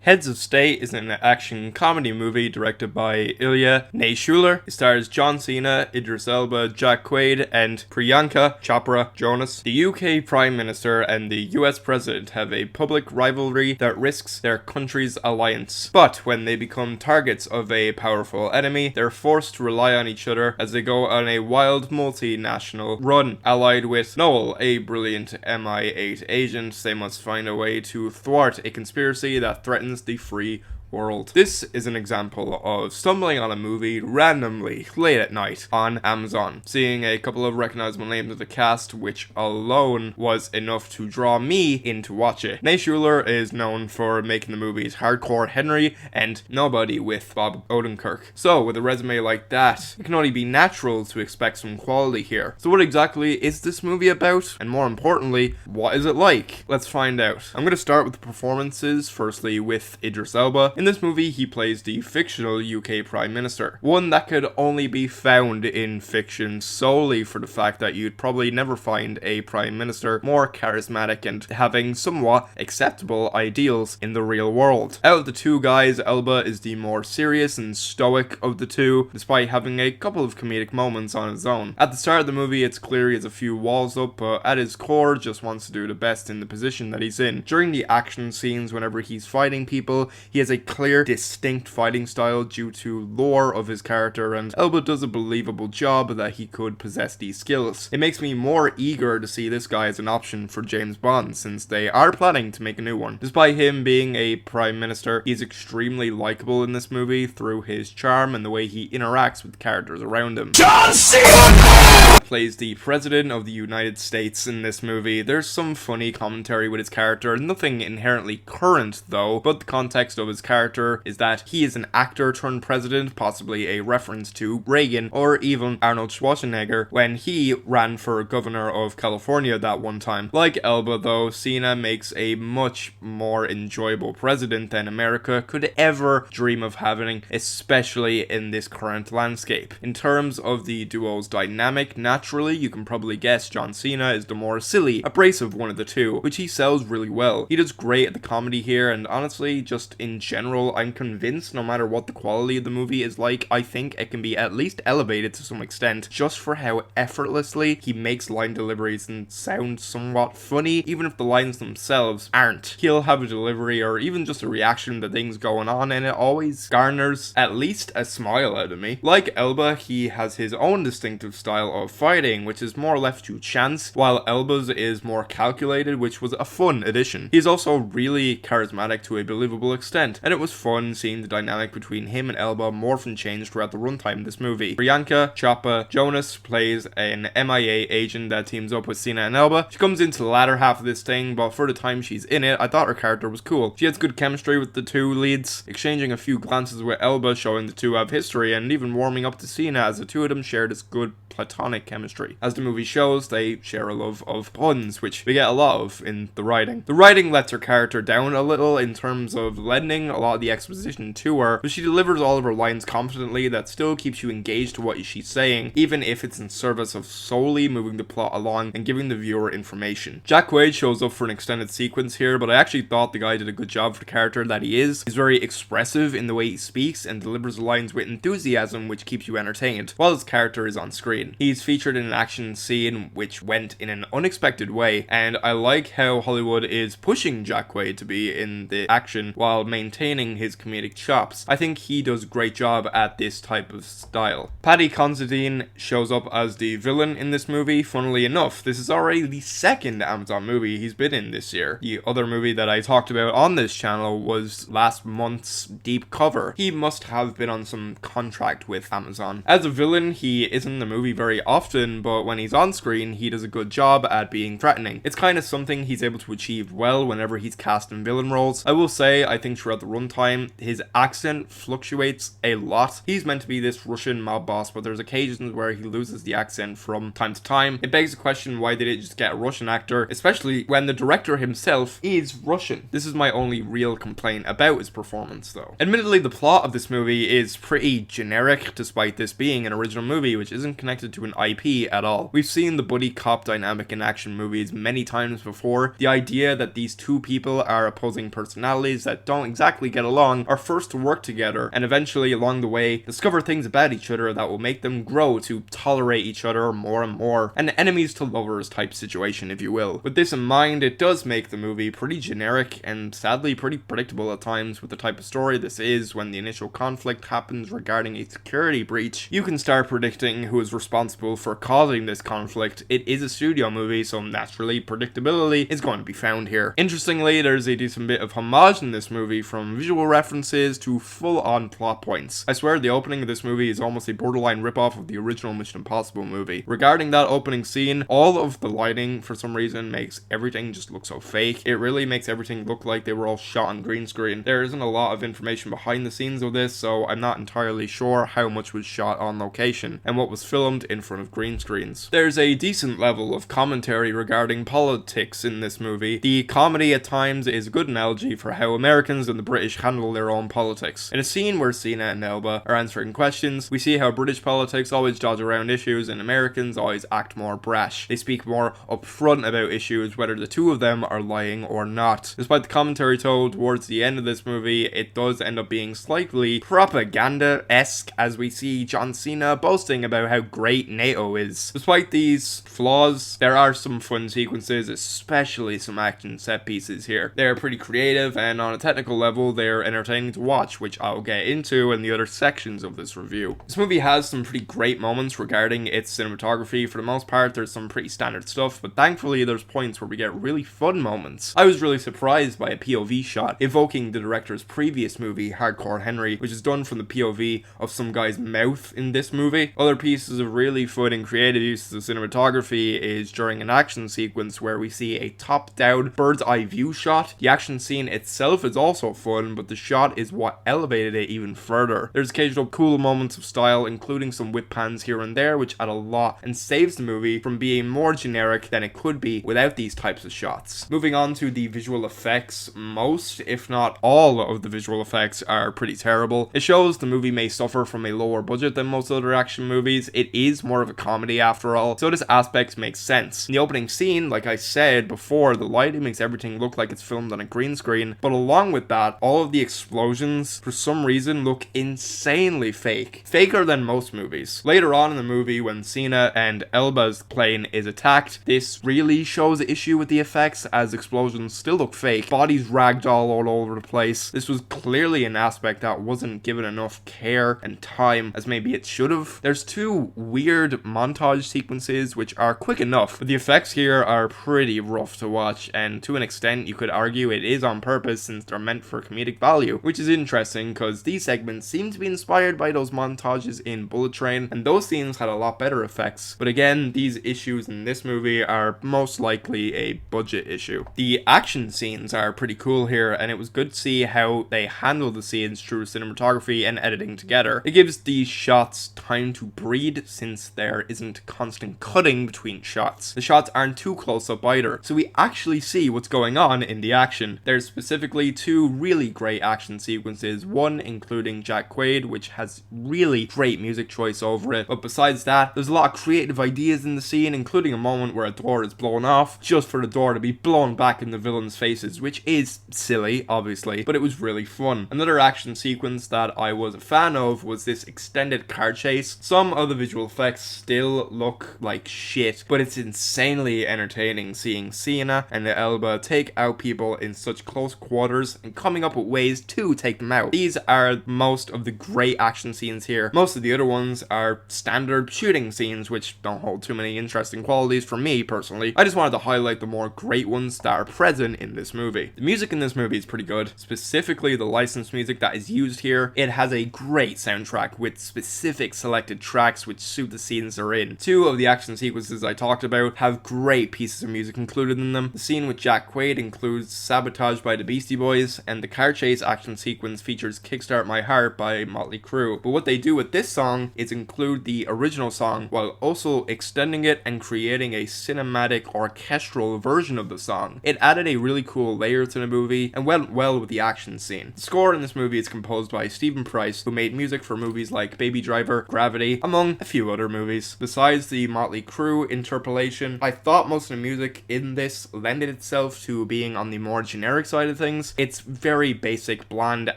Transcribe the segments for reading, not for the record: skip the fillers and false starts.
Heads of State is an action comedy movie directed by Ilya Naishuller. It stars John Cena, Idris Elba, Jack Quaid, and Priyanka Chopra Jonas. The UK Prime Minister and the US President have a public rivalry that risks their country's alliance. But when they become targets of a powerful enemy, they're forced to rely on each other as they go on a wild multinational run. Allied with Noel, a brilliant MI8 agent, they must find a way to thwart a conspiracy that threatens the free world. This is an example of stumbling on a movie randomly late at night on Amazon, seeing a couple of recognizable names of the cast, which alone was enough to draw me in to watch it. Naishuller is known for making the movies Hardcore Henry and Nobody with Bob Odenkirk. So with a resume like that, it can only be natural to expect some quality here. So what exactly is this movie about? And more importantly, what is it like? Let's find out. I'm going to start with the performances, firstly with Idris Elba. In this movie, he plays the fictional UK Prime Minister, one that could only be found in fiction solely for the fact that you'd probably never find a Prime Minister more charismatic and having somewhat acceptable ideals in the real world. Out of the two guys, Elba is the more serious and stoic of the two, despite having a couple of comedic moments on his own. At the start of the movie, it's clear he has a few walls up, but at his core, just wants to do the best in the position that he's in. During the action scenes, whenever he's fighting people, he has a clear, distinct fighting style due to lore of his character, and Elba does a believable job that he could possess these skills. It makes me more eager to see this guy as an option for James Bond, since they are planning to make a new one. Despite him being a Prime Minister, he's extremely likable in this movie through his charm and the way he interacts with characters around him. John Cena plays the President of the United States in this movie. There's some funny commentary with his character, nothing inherently current though, but the context of his character is that he is an actor turned president, possibly a reference to Reagan or even Arnold Schwarzenegger when he ran for governor of California that one time. Like Elba though, Cena makes a much more enjoyable president than America could ever dream of having, especially in this current landscape. In terms of the duo's dynamic, naturally you can probably guess John Cena is the more silly, abrasive one of the two, which he sells really well. He does great at the comedy here, and honestly, just in general, I'm convinced no matter what the quality of the movie is like, I think it can be at least elevated to some extent just for how effortlessly he makes line deliveries and sound somewhat funny, even if the lines themselves aren't. He'll have a delivery or even just a reaction to things going on, and it always garners at least a smile out of me. Like Elba, he has his own distinctive style of fighting, which is more left to chance, while Elba's is more calculated, which was a fun addition. He's also really charismatic to a believable extent, and it was fun seeing the dynamic between him and Elba morph and change throughout the runtime of this movie. Priyanka Chopra Jonas plays an MIA agent that teams up with Cena and Elba. She comes into the latter half of this thing, but for the time she's in it, I thought her character was cool. She has good chemistry with the two leads, exchanging a few glances with Elba, showing the two have history, and even warming up to Cena as the two of them share this good platonic chemistry. As the movie shows, they share a love of puns, which we get a lot of in the writing. The writing lets her character down a little in terms of lending a lot of the exposition to her, but she delivers all of her lines confidently that still keeps you engaged to what she's saying, even if it's in service of solely moving the plot along and giving the viewer information. Jack Quaid shows up for an extended sequence here, but I actually thought the guy did a good job for the character that he is. He's very expressive in the way he speaks and delivers the lines with enthusiasm, which keeps you entertained while his character is on screen. He's featured in an action scene which went in an unexpected way, and I like how Hollywood is pushing Jack Quaid to be in the action while maintaining his comedic chops. I think he does a great job at this type of style. Paddy Considine shows up as the villain in this movie. Funnily enough, this is already the second Amazon movie he's been in this year. The other movie that I talked about on this channel was last month's Deep Cover. He must have been on some contract with Amazon. As a villain, he isn't in the movie very often, but when he's on screen, he does a good job at being threatening. It's kind of something he's able to achieve well whenever he's cast in villain roles. I will say, I think throughout the runtime, his accent fluctuates a lot. He's meant to be this Russian mob boss, but there's occasions where he loses the accent from time to time. It begs the question, why did it just get a Russian actor, especially when the director himself is Russian? This is my only real complaint about his performance though. Admittedly, the plot of this movie is pretty generic, despite this being an original movie which isn't connected connected to an IP at all. We've seen the buddy cop dynamic in action movies many times before. The idea that these two people are opposing personalities that don't exactly get along are forced to work together and eventually along the way discover things about each other that will make them grow to tolerate each other more and more. An enemies to lovers type situation, if you will. With this in mind, it does make the movie pretty generic and sadly pretty predictable at times with the type of story this is. When the initial conflict happens regarding a security breach, you can start predicting who is responsible for causing this conflict. It is a studio movie, so naturally predictability is going to be found here. Interestingly, there's a decent bit of homage in this movie, from visual references to full-on plot points. I swear the opening of this movie is almost a borderline ripoff of the original Mission Impossible movie. Regarding that opening scene, all of the lighting for some reason makes everything just look so fake. It really makes everything look like they were all shot on green screen. There isn't a lot of information behind the scenes of this, so I'm not entirely sure how much was shot on location and what was filmed in front of green screens. There's a decent level of commentary regarding politics in this movie. The comedy at times is a good analogy for how Americans and the British handle their own politics. In a scene where Cena and Elba are answering questions, we see how British politics always dodge around issues and Americans always act more brash. They speak more upfront about issues, whether the two of them are lying or not. Despite the commentary told towards the end of this movie, it does end up being slightly propaganda-esque as we see John Cena boasting about how great NATO is. Despite these flaws, there are some fun sequences, especially some action set pieces here. They're pretty creative, and on a technical level, they're entertaining to watch, which I'll get into in the other sections of this review. This movie has some pretty great moments regarding its cinematography. For the most part, there's some pretty standard stuff, but thankfully there's points where we get really fun moments. I was really surprised by a POV shot evoking the director's previous movie, Hardcore Henry, which is done from the POV of some guy's mouth in this movie. Other pieces of really fun and creative uses of cinematography is during an action sequence where we see a top-down bird's eye view shot. The action scene itself is also fun, but the shot is what elevated it even further. There's occasional cool moments of style, including some whip pans here and there, which add a lot and saves the movie from being more generic than it could be without these types of shots. Moving on to the visual effects, most, if not all, of the visual effects are pretty terrible. It shows the movie may suffer from a lower budget than most other action movies. It is more of a comedy after all, so this aspect makes sense. In the opening scene, like I said before, the lighting makes everything look like it's filmed on a green screen, but along with that, all of the explosions, for some reason, look insanely fake. Faker than most movies. Later on in the movie, when Cena and Elba's plane is attacked, this really shows the issue with the effects, as explosions still look fake. Bodies ragdoll all over the place. This was clearly an aspect that wasn't given enough care and time as maybe it should have. There's two weird montage sequences which are quick enough, but the effects here are pretty rough to watch, and to an extent you could argue it is on purpose since they're meant for comedic value, which is interesting because these segments seem to be inspired by those montages in Bullet Train, and those scenes had a lot better effects. But again, these issues in this movie are most likely a budget issue. The action scenes are pretty cool here, and it was good to see how they handle the scenes through cinematography and editing together. It gives these shots time to breathe since there isn't constant cutting between shots. The shots aren't too close up either, so we actually see what's going on in the action. There's specifically two really great action sequences, one including Jack Quaid, which has really great music choice over it, but besides that, there's a lot of creative ideas in the scene, including a moment where a door is blown off just for the door to be blown back in the villains' faces, which is silly, obviously, but it was really fun. Another action sequence that I was a fan of was this extended car chase. Some of the visual effects still look like shit, but it's insanely entertaining seeing Cena and Elba take out people in such close quarters and coming up with ways to take them out. These are most of the great action scenes here. Most of the other ones are standard shooting scenes, which don't hold too many interesting qualities for me personally. I just wanted to highlight the more great ones that are present in this movie. The music in this movie is pretty good, specifically the licensed music that is used here. It has a great soundtrack with specific selected tracks which suit the scenes they're in. Two of the action sequences I talked about have great pieces of music included in them. The scene with Jack Quaid includes Sabotage by the Beastie Boys, and the car chase action sequence features Kickstart My Heart by Motley Crue. But what they do with this song is include the original song while also extending it and creating a cinematic orchestral version of the song. It added a really cool layer to the movie and went well with the action scene. The score in this movie is composed by Stephen Price, who made music for movies like Baby Driver, Gravity, among a few few other movies. Besides the Motley Crue interpolation, I thought most of the music in this lended itself to being on the more generic side of things. It's very basic, bland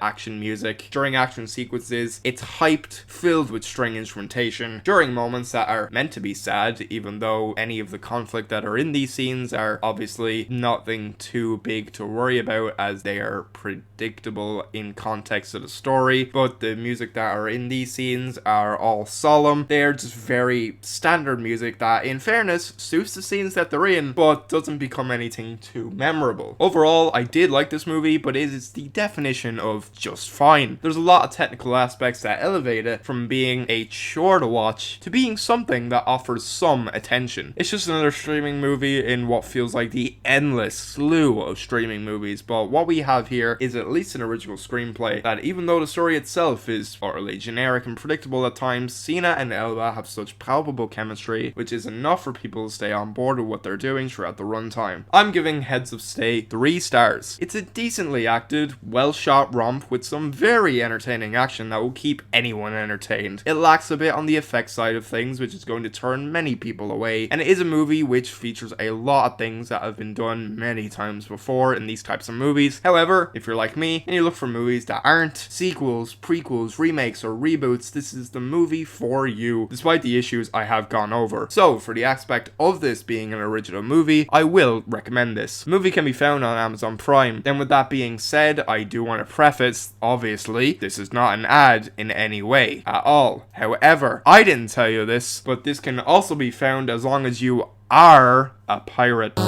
action music. During action sequences, it's hyped, filled with string instrumentation. During moments that are meant to be sad, even though any of the conflict that are in these scenes are obviously nothing too big to worry about, as they are predictable in context of the story, but the music that are in these scenes are all solemn. They're just very standard music that, in fairness, suits the scenes that they're in, but doesn't become anything too memorable. Overall, I did like this movie, but it is the definition of just fine. There's a lot of technical aspects that elevate it from being a chore to watch to being something that offers some attention. It's just another streaming movie in what feels like the endless slew of streaming movies, but what we have here is at least an original screenplay that, even though the story itself is utterly generic and predictable at times, Cena and Elba have such palpable chemistry, which is enough for people to stay on board with what they're doing throughout the runtime. I'm giving Heads of State 3 stars. It's a decently acted, well shot romp with some very entertaining action that will keep anyone entertained. It lacks a bit on the effects side of things, which is going to turn many people away, and it is a movie which features a lot of things that have been done many times before in these types of movies. However, if you're like me and you look for movies that aren't sequels, prequels, remakes, or reboots, this is the movie for you, despite the issues I have gone over. So, for the aspect of this being an original movie, I will recommend this. The movie can be found on Amazon Prime. Then with that being said, I do want to preface, obviously, this is not an ad in any way at all. However, I didn't tell you this, but this can also be found as long as you are a pirate.